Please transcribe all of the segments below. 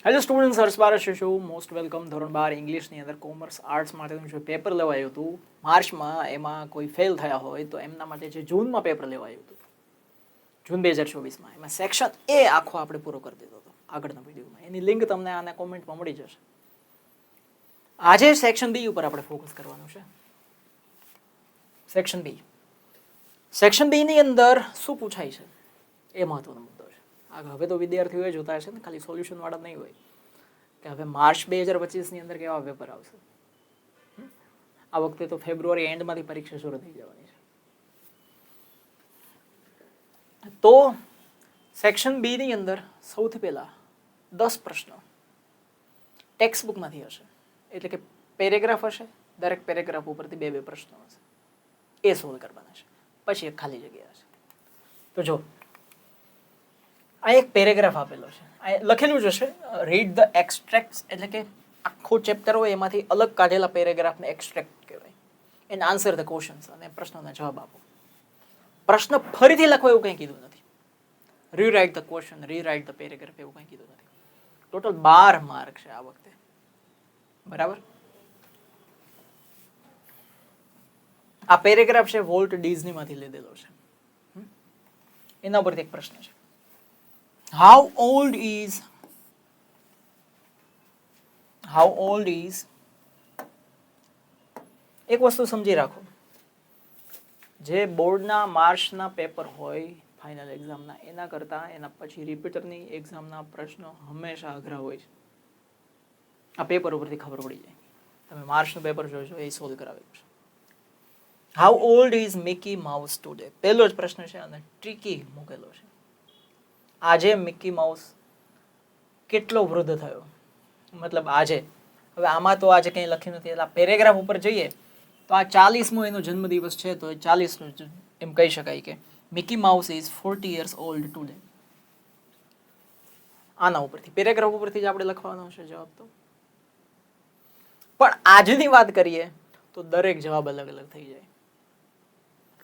Hello students, હર્ષ ભારત છું. Most welcome. ધોરણ 12 ઇંગ્લિશની અંદર કોમર્સ આર્ટ્સ માટેનું જે પેપર લેવાયું હતું માર્ચમાં, એમાં કોઈ ફેલ થયા હોય તો એમના માટે જે જૂનમાં પેપર લેવાયું હતું, જૂન 2024માં, એમાં સેક્શન એ આખો આપણે પૂરો કરી દીધો હતો આગળના વિડીયોમાં. એની લિંક તમને આના કોમેન્ટમાં મળી જશે. આજે સેક્શન બી ઉપર આપણે ફોકસ કરવાનું છે. Section B. સેક્શન બી ની અંદર શું પૂછાય છે એ મહત્વનો મુદ્દો છે. હવે તો વિદ્યાર્થીઓ એ જોતા હશે ને, ખાલી સોલ્યુશન વાળા નહીં હોય, કે હવે માર્ચ 2025ની અંદર કેવા પેપર આવશે. આ વખતે તો ફેબ્રુઆરી એન્ડમાંથી પરીક્ષા શરૂ થઈ જવાની છે. તો સેક્શન બી ની અંદર સૌથી પહેલા 10 પ્રશ્નો ટેક્સ્ટ બુકમાંથી હશે, એટલે કે પેરેગ્રાફ હશે. દરેક પેરેગ્રાફ ઉપરથી બે બે પ્રશ્નો હશે, એ સોલ્વ કરવાના છે. પછી એક ખાલી જગ્યા હશે. તો જો આ એક પેરેગ્રાફ આપેલો છે, આ લખેલું જ હશે રીડ ધ એક્સ્ટ્રેક્ટ, એટલે કે આખો ચેપ્ટર હોય એમાંથી અલગ કાઢેલા પેરેગ્રાફને એક્સ્ટ્રેક્ટ કહેવાય. એન્ડ આન્સર ધ ક્વેશ્ચન્સ, અને પ્રશ્નોના જવાબ આપો. પ્રશ્ન ફરીથી લખો એવું કંઈ કીધું નથી. Rewrite the question, rewrite the paragraph એવું કંઈ કીધું નથી. ટોટલ 12 માર્ક છે આ વખતે, બરાબર. આ પેરેગ્રાફ છે વોલ્ટ ડિઝનીમાંથી લીધેલો છે. એના પરથી એક પ્રશ્ન છે, How old is એક વસ્તુ સમજી રાખો, જે બોર્ડના માર્ચના પેપર હોય ફાઇનલ એક્ઝામના, એના કરતાં એના પછી રિપીટરની એક્ઝામના પ્રશ્નો હંમેશા અઘરા હોય છે. આ પેપર ઉપરથી ખબર પડી જાય. તમે માર્ચનું પેપર જોજો, એ સોલ્વ કરાવેલું છે. How old is Mickey mouse today, પહેલો જ પ્રશ્ન છે અને ટ્રિકી મૂકેલો છે. આજે મિકી માઉસ કેટલો વૃદ્ધ થયો, મતલબ આજે. હવે આમાં તો આજે કંઈ લખ્યું નથી, એટલે પેરેગ્રાફ ઉપર જઈએ તો આ 40મો એનો જન્મદિવસ છે, તો એ 40નું એમ કહી શકાય કે Mickey mouse is 40 years old today. આના ઉપરથી પેરેગ્રાફ ઉપરથી જ આપણે લખવાનો છે જવાબ. તો પણ આજની વાત કરીએ તો દરેક જવાબ અલગ અલગ થઈ જાય.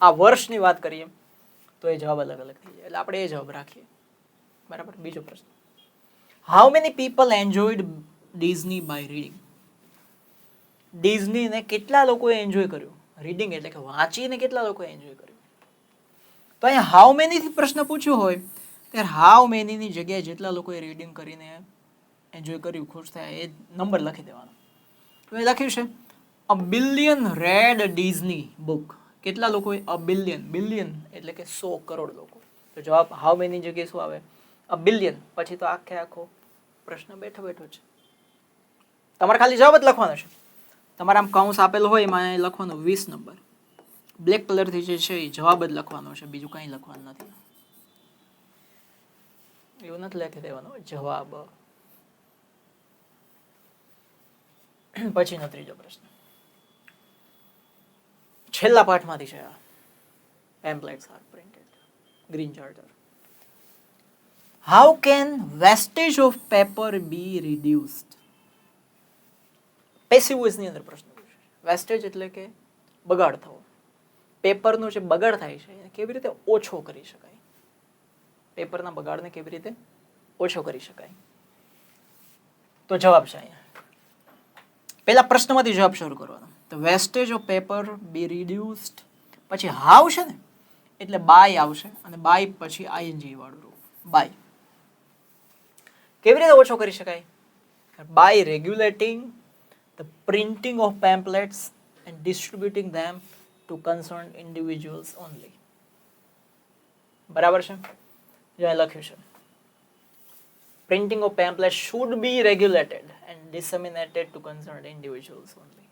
આ વર્ષની વાત કરીએ તો એ જવાબ અલગ અલગ થઈ જાય, એટલે આપણે એ જવાબ રાખીએ, બરાબર. બીજો પ્રશ્ન, how many people enjoyed Disney by reading. ડિઝનીને કેટલા લોકોએ એન્જોય કર્યું, રીડિંગ એટલે કે વાંચીને કેટલા લોકોએ એન્જોય કર્યું. તો અહીંયા હાઉ મેનીથી પ્રશ્ન પૂછ્યો હોય ત્યારે હાઉ મેનીની જગ્યાએ જેટલા લોકોએ રીડિંગ કરીને એન્જોય કર્યું, ખુશ થયા, એ નંબર લખી દેવાનો. તો એ લખ્યું છે અ બિલિયન રેડ ડિઝની બુક. કેટલા લોકોએ? અ બિલિયન. બિલિયન એટલે કે 100 કરોડ લોકો. તો જવાબ હાઉ મેની જગ્યાએ શું આવે? અ બિલિયન. પછી તો આખો પ્રશ્ન બેઠો છે. તમારે ખાલી જવાબ જ લખવાનો છે. તમારે આમ કૌંસ આપેલો હોય એમાં લખવાનો 20 નંબર. બ્લેક કલરથી જે છે એ જવાબ જ લખવાનો છે, બીજું કંઈ લખવાનું નથી. એવું નથી લખી દેવાનું જવાબ. પછીનો ત્રીજો પ્રશ્ન છેલ્લા પાઠમાંથી છે. Pamphlets are printed. Green charter. How can wastage of paper be reduced. Passive વોઇસની અંદર પ્રશ્ન પૂછે. વેસ્ટેજ એટલે કે બગાડ થવો. પેપરનો જે બગાડ થાય છે એને કેવી રીતે ઓછો કરી શકાય, પેપરના બગાડને કેવી રીતે ઓછો કરી શકાય. તો જવાબ છે અહીંયા પહેલા પ્રશ્નમાંથી જવાબ શરૂ કરવાનો. તો wastage of paper be reduced, પછી હાઉ છે ને એટલે બાય આવશે, અને બાય પછી આઈએનજી વાળું રૂપ બાય. કેવી રીતે ઓછો કરી શકાય? By regulating the printing of pamphlets and distributing them to concern individuals only. બરાબર છે? જે લખ્યું છે printing of pamphlets should be regulated and disseminated to concern individuals only.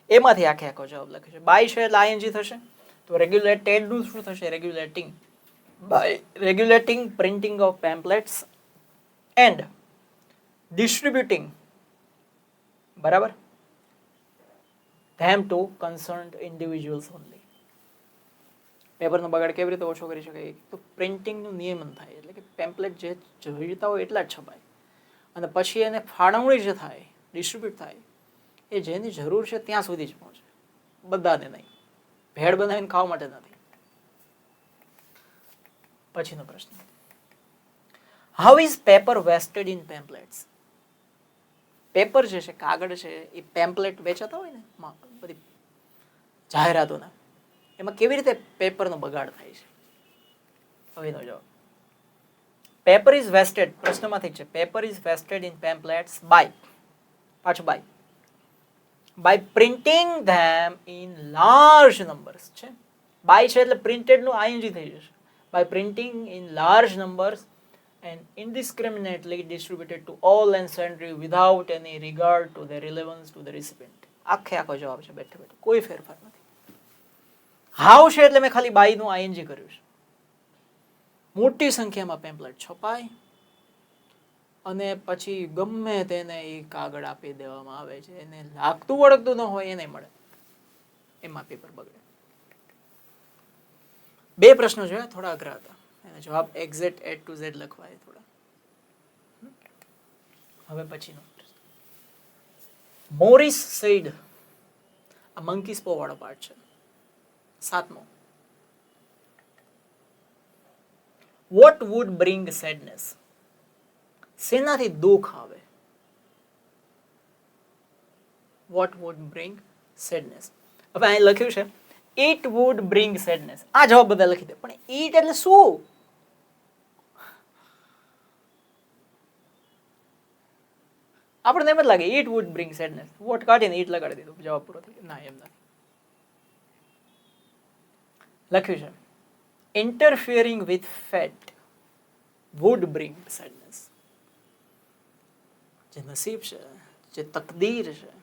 એમાંથી આખો જવાબ લખ્યો છે. બાય છે એટલે આઈએનજી થશે, તો રેગ્યુલેટેડ નું શું થશે? Regulating. By regulating printing of pamphlets and distributing, બરાબર, them to concerned individuals only. પેપરનો બગાડ કેવી રીતે ઓછો કરી શકાય? તો પ્રિન્ટિંગનું નિયમન થાય, એટલે કે પેમ્પલેટ જે જોઈતા હોય એટલા જ છપાય, અને પછી એને ફાળવણી જે થાય, ડિસ્ટ્રીબ્યુટ થાય, એ જેની જરૂર છે ત્યાં સુધી જ પહોંચે, બધાને નહીં. ભેળ બનાવીને ખાવા માટે નથી. પછીનો પ્રશ્ન, how is paper vested in pamphlets. Paper જે છે, કાગળ છે, એ પેમ્પલેટ વેચાતા હોય ને બધી જાહેરાતોના, એમાં કેવી રીતે પેપરનો બગાડ થાય છે? હવે એનો જવાબ, પેપર ઇઝ વેસ્ટેડ, પ્રશ્નમાંથી છે, paper is wasted in pamphlets by, પાછું by printing them in large numbers છે, બાય છે એટલે પ્રિન્ટેડ નું આઈએનજી થઈ જશે, by printing in large numbers and indiscriminately distributed to all and sundry without any regard to their relevance to the recipient. આખો જવાબ છે બેઠે બેઠે, કોઈ ફેરફાર નથી. હાઉ છે એટલે મેં ખાલી બાય નું આઈએનજી કર્યું છે. મોટી સંખ્યામાં પેમ્પલેટ છપાય અને પછી ગમે તેને એ કાગળ આપી દેવામાં આવે છે, એને લાગતું વળગતું ન હોય એને મળે, એમાં પેપર બગડે. બે પ્રશ્નો જોયા, થોડા અઘરા હતા, એનો જવાબ એક્ઝેક્ટ A to Z લખવાય થોડા. હવે પછીનો મોરિસ સેડ, આ મંકી સ્પો વાળો પાર્ટ છે. 7મો, વોટ વુડ બ્રિંગ સેડનેસ, શેનાથી દુઃખ આવે? What would bring sadness. હવે અહીં લખ્યું છે ઇટ વુડ બ્રિંગ સેડનેસ, આ જવાબ બધા લખી દે, પણ ઇટ એટલે શું? આપણને એમ જ લાગે it would bring sadness, what કાઢીને ઇટ લગાડી દીધું, જવાબ પૂરો થઈ ગયો. ના, એમ નથી. લખ્યું છે interfering with fate would bring sadness. જે નસીબ છે, જે તકદીર છે,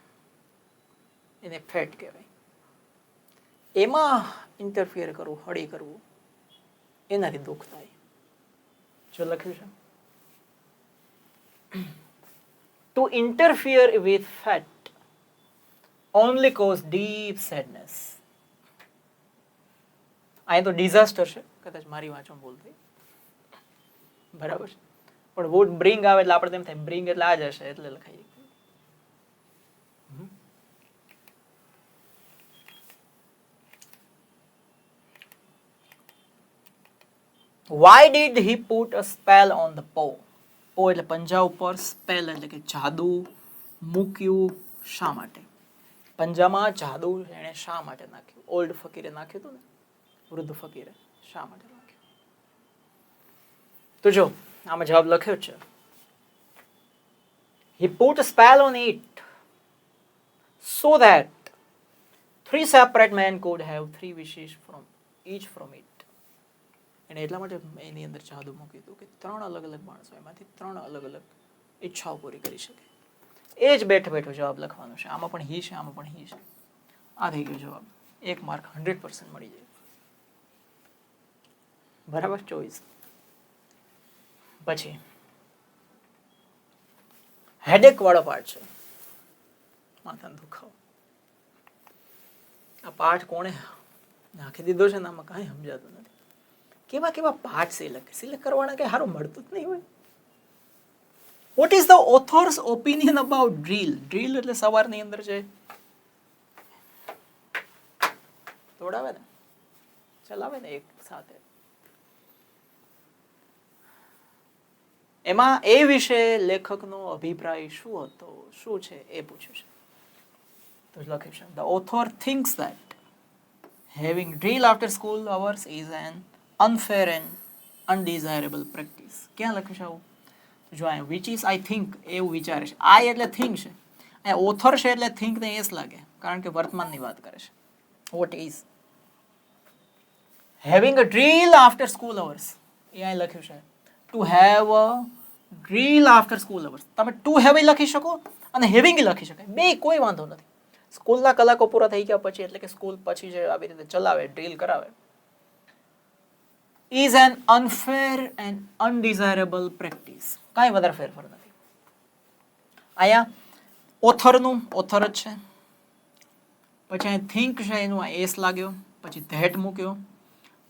એને ફેટ કહેવાય. એમાં ઇન્ટરફિયર કરવું, હળી કરવું, એનાથી દુઃખ થાય. જો લખ્યું છે to interfere with fat only cause deep sadness. અહીં તો ડિઝાસ્ટર છે, કદાચ મારી વાંચવામાં ભૂલ થઈ, બરાબર છે, પણ વુડ બ્રિંગ આવે એટલે આપણે તેમ થાય બ્રિંગ એટલે આ જ હશે એટલે લખાય. Why did he put a spell on the paw? પો એટલે પંજા ઉપર, સ્પેલ એટલે કે જાદુ મૂક્યું, શા માટે? પંજામાં જાદુ એણે શા માટે નાખ્યું? ઓલ્ડ ફકીરે નાખ્યું હતું ને, વૃદ્ધ ફકીરે શા માટે નાખ્યું? તો જો આમાં જવાબ લખ્યો છે he put a spell on it so that 3 separate men could have 3 wishes from each from it. એને એટલા માટે એની અંદર જાદુ મૂક્યું હતું કે 3 અલગ અલગ માણસો એમાંથી 3 અલગ અલગ ઈચ્છાઓ પૂરી કરી શકે. એ જ બેઠો બેઠો જવાબ લખવાનો છે. આમાં પણ હી છે, આમાં પણ હી છે. આ થઈ ગયો જવાબ. 1 માર્ક 100% મળી જાય. બરાબર, 24. પછી હેડેક વાળો પાર્ટ છે, માથાનો દુખાવો. આ પાઠ કોણે નાખી દીધો છે ને આમાં કાંઈ સમજાતું નથી. કેવા કેવા પાઠ સિલેક્ટ કરવાના કઈ સારું મળતું જ નહીં હોય. What is the authors opinion about drill? Drill એટલે સવારની અંદર છે દોડાવે ને, ચલાવે ને એક સાથે, એમાં એ વિશે લેખકનો અભિપ્રાય શું હતો, શું છે એ પૂછ્યું છે. તો લખ્યું છે the author thinks that having drill after school hours is an unfair and undesirable practice. ક્યાં લખ્યું છે આવું? જો અહીંયા which is I think એવું વિચારે છે. I એટલે think છે, અહીંયા author છે એટલે think ને એસ લાગે, કારણ કે વર્તમાનની વાત કરે છે. what is having a drill after school hours, એ અહીં લખ્યું છે to have a drill after school hours. તમે to have લખી શકો અને having લખી શકાય, બે કોઈ વાંધો નથી. સ્કૂલના કલાકો પૂરા થઈ ગયા પછી, એટલે કે સ્કૂલ પછી જે આવી રીતે ચલાવે, ડ્રીલ કરાવે, is an unfair and undesirable practice. કાંઈ વધારે ફેરફાર નથી. અહીંયા ઓથરનું ઓથર જ છે, પછી અહીં થિંક છે એનું એસ લાગ્યો, પછી ધેટ મૂક્યો,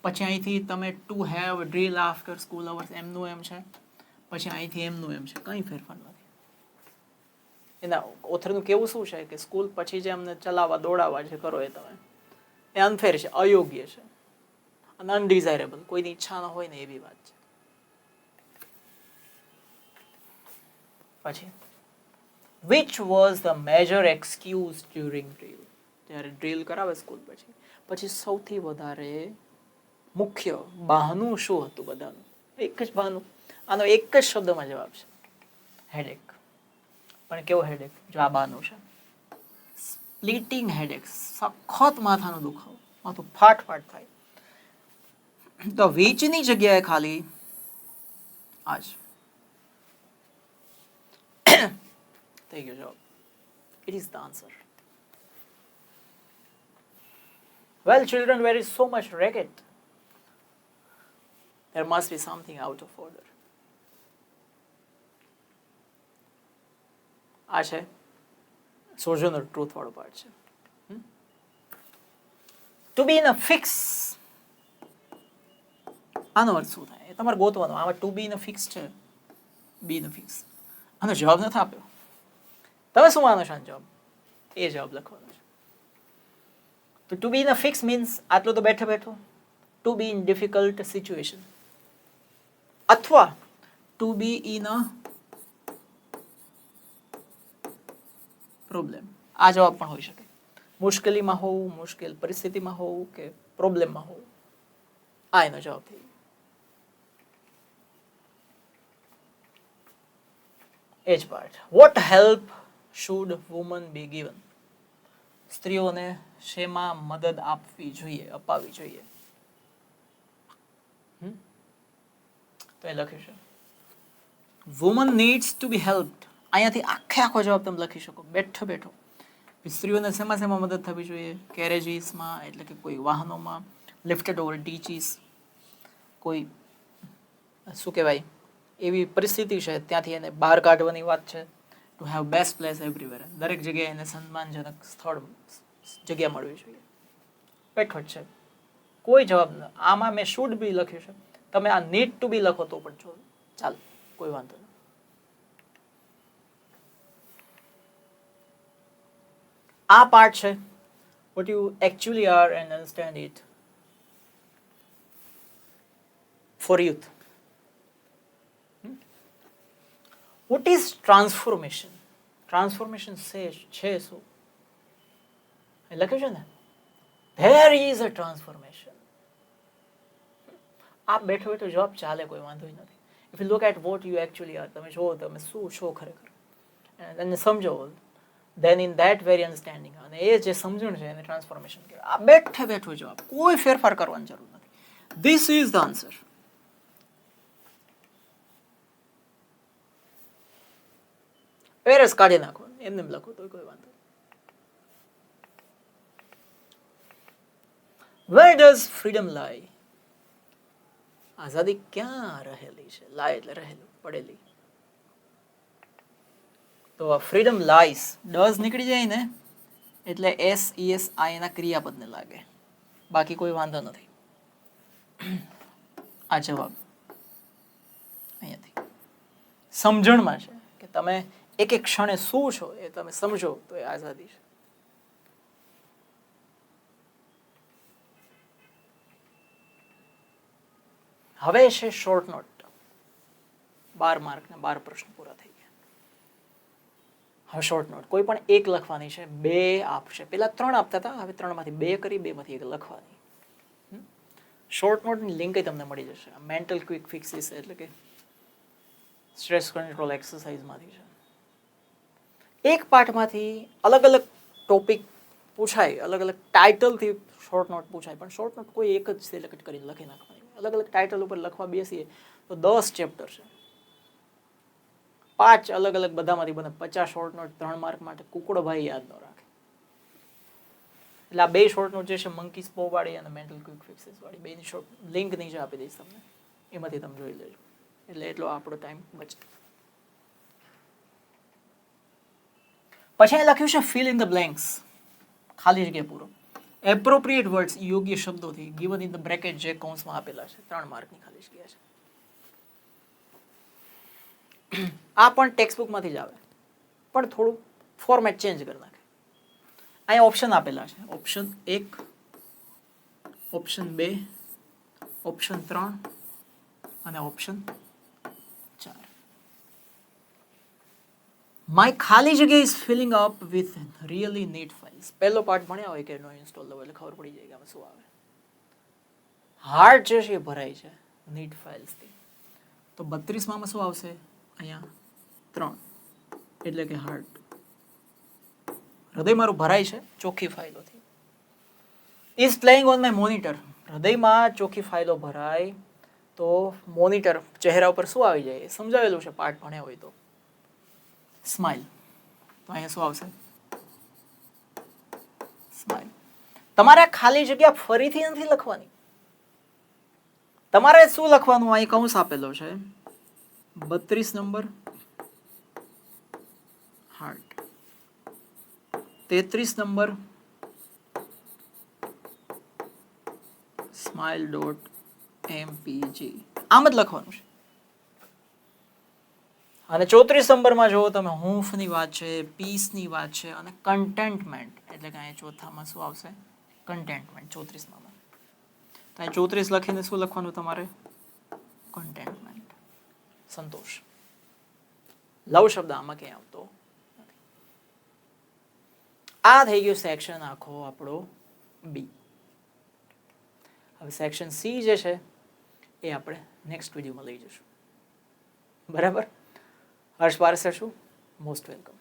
પછી અહીંથી તમે to have drill after school hours એમનું એમ છે, પછી અહીંથી એમનું એમ છે, કંઈ ફેરફાર નથી. એના ઓથરનું કેવું શું છે કે સ્કૂલ પછી જે અમને ચલાવવા દોડાવવા જે કરો એ તમે, એ અનફેર છે, અયોગ્ય છે અને અનડિઝાયરેબલ, કોઈની ઈચ્છા ન હોય ને એવી વાત છે. પછી which was the major excuse during drill. જ્યારે ડ્રીલ કરાવે સ્કૂલ પછી સૌથી વધારે મુખ્ય બહાનું શું હતું બધાનું? એક જ બહાનું. આનો એક જ શબ્દમાં જવાબ છે, હેડેક. પણ કેવો હેડેક? જો આ બહાનું છે, સ્પ્લિટિંગ હેડેક, સખત માથાનો દુખાવો, માથું ફાટ થાય. તો વીચની જગ્યાએ ખાલી આજ થઈ ગયો જવાબ. It is the answer. Well, children, where is so much racket? There must be something out of order. આ છે સોજોનર ટ્રુથ વાળો પાર્ટ છે. To be in a fix, આનો અર્થ શું થાય એ તમારે ગોતવાનો. આમાં to be in a fix છે, બી ઇન અ ફિક્સ, આનો જવાબ નથી આપ્યો. તમે શું માનો છો આનો જવાબ? એ જવાબ લખવાનો છે. તો to be in a fix means આટલું તો બેઠે બેઠો, to be in difficult situation, અથવા to be in a problem. આ જવાબ પણ હોઈ શકે. મુશ્કેલીમાં હોવું, મુશ્કેલ પરિસ્થિતિમાં હોવું કે પ્રોબ્લેમમાં હોવું, આ એનો જવાબ થઈ ગયો. એ જ part. What help should woman be given? સ્ત્રીઓને શેમાં મદદ આપવી જોઈએ, અપાવી જોઈએ? તો એ લખ્યું છે woman needs to be helped. અહીંયાથી આખો જવાબ તમે લખી શકો બેઠો. સ્ત્રીઓને શેમાં મદદ થવી જોઈએ? કેરેજીસમાં, એટલે કે કોઈ વાહનોમાં, લિફ્ટેડ ઓવર ડીચીસ, કોઈ શું કહેવાય એવી પરિસ્થિતિ છે ત્યાંથી એને બહાર કાઢવાની વાત છે. To have best place everywhere, દરેક જગ્યાએ એને સન્માનજનક સ્થળ, જગ્યા મળવી જોઈએ. બેઠો જ છે, કોઈ જવાબ ન. આમાં મેં શુડ બી લખ્યું છે, તમે આ નીડ ટુ બી લખો તો પણ ચાલો, કોઈ વાંધો નહીં. આ પાર્ટ છે what you actually are and understand it for youth. What is transformation? Transformation છે શું? એ લખ્યું છે ને, there is a transformation. આપ બેઠો જવાબ ચાલે, કોઈ વાંધો નથી. if you look at what you actually are, તમે જો તમે શું છો ખરેખર, અને સમજો, then in that very understanding, અને એ જે સમજણ છે એને ટ્રાન્સફોર્મેશન કહેવાય. આ બેઠો જવાબ, કોઈ ફેરફાર કરવાની જરૂર નથી. This is the answer. પેરેસ કાઢી નાખો, એમને લખો તો કોઈ વાંધો. Where does freedom lie? આઝાદી ક્યાં રહેલી છે? લાય એટલે રહેલું, પડેલી. તો ફ્રીડમ લાઈસ, ડઝ નીકળી જાય ને એટલે SESI એના ક્રિયાપદને લાગે, બાકી કોઈ વાંધો નથી. આ જવાબ અહીંયાથી સમજણમાં છે કે તમે એક ક્ષણે શું છો એ તમે સમજો તો એ આઝાદી છે. હવે છે શોર્ટ નોટ. 12 માર્કના 12 પ્રશ્ન પૂરા થઈ ગયા. હવે શોર્ટ નોટ કોઈ પણ એક લખવાની છે, 2 આપશે. પેલા 3 આપતા હતા, હવે 3માંથી 2 કરી, 2માંથી 1 લખવાની. શોર્ટ નોટની લિંક તમને મળી જશે. મેન્ટલ ક્વિક ફિક્સીસ એટલે કે સ્ટ્રેસ કંટ્રોલ એક્સરસાઇઝમાંથી છે. એક પાઠમાંથી અલગ અલગ ટોપિક પૂછાય, અલગ અલગ ટાઇટલથી શોર્ટ નોટ પૂછાય, પણ શોર્ટ નોટ કોઈ એક જ સિલેક્ટ કરીને લખી નાખવાની. અલગ અલગ ટાઇટલ ઉપર લખવા બેસીએ તો 10 ચેપ્ટર છે, 5 અલગ અલગ બધામાંથી બને 50 શોર્ટ નોટ 3 માર્ક માટે. કુકડો ભાઈ યાદ ન રાખે. એટલે આ 2 શોર્ટ નોટ જે છે, મંકી સ્પો વાળી અને મેન્ટલ ક્વિક ફિક્સીસ વાળી, બેની શોર્ટ લિંક નીચે આપી દઈશ તમને, એમાંથી તમે જોઈ લેજો. એટલે એટલો આપણો ટાઈમ બચે. પછી અહીં લખ્યું છે ફિલ ઇન ધ બ્લેન્ક્સ, ખાલી જગ્યા પૂરો. એપ્રોપ્રિએટ વર્ડ્સ, યોગ્ય શબ્દોથી, ગિવન ઇન ધ બ્રેકેટ, જે કૌંસમાં આપેલા છે. 3 માર્કની ખાલી જગ્યા છે. આ પણ ટેક્સ્ટબુકમાંથી જ આવે, પણ થોડું ફોર્મેટ ચેન્જ કરી નાખે. અહીંયા ઓપ્શન આપેલા છે, ઓપ્શન 1, ઓપ્શન 2, ઓપ્શન 3 અને ઓપ્શન 4. માય ખાલી જગ્યા is filling up with really neat files. પહેલો પાર્ટ ભણ્યા હોય કે નો ઇન્સ્ટોલ દો એટલે ખબર પડી જાય કે આમાં શું આવે. હાર્ડ જે છે એ ભરાય છે નીટ ફાઇલ્સથી. તો 32માં શું આવશે? અહીંયા 3 એટલે કે હાર્ડ. હૃદય મારું ભરાય છે ચોખ્ખી ફાઇલોથી. Is playing on my monitor. હૃદયમાં ચોખ્ખી ફાઇલો ભરાય તો મોનિટર ચહેરા ઉપર શું આવી જાય? સમજાવેલું છે પાર્ટ ભણ્યા હોય તો. સ્માઇલ. તો અહીંયા શું આવશે? સ્માઇલ. તમારે આ ખાલી જગ્યા ફરીથી નથી લખવાની. તમારે શું લખવાનું? અહીં કૌંસ આપેલો છે 32 નંબર હાર્ટ, 33 નંબર smile.mpg. આમ જ લખવાનું છે. અને 34 નંબરમાં જો તમે હૂંફની વાત છે, પીસની વાત છે અને કન્ટેન્ટમેન્ટ એટલે કે અહીંયા ચોથામાં શું આવશે? કન્ટેન્ટમેન્ટ 34માં. તો અહીં 34 લખીને શું લખવાનું તમારે? કન્ટેન્ટમેન્ટ. સંતોષ. લવ શબ્દ આમાં ક્યાંય આવતો નથી. આ થઈ ગયું સેક્શન આખો આપણો બી. હવે સેક્શન સી જે છે એ આપણે નેક્સ્ટ વિડીયોમાં લઈ જઈશું. બરાબર? હર્ષ પારસે છું, મોસ્ટ વેલકમ.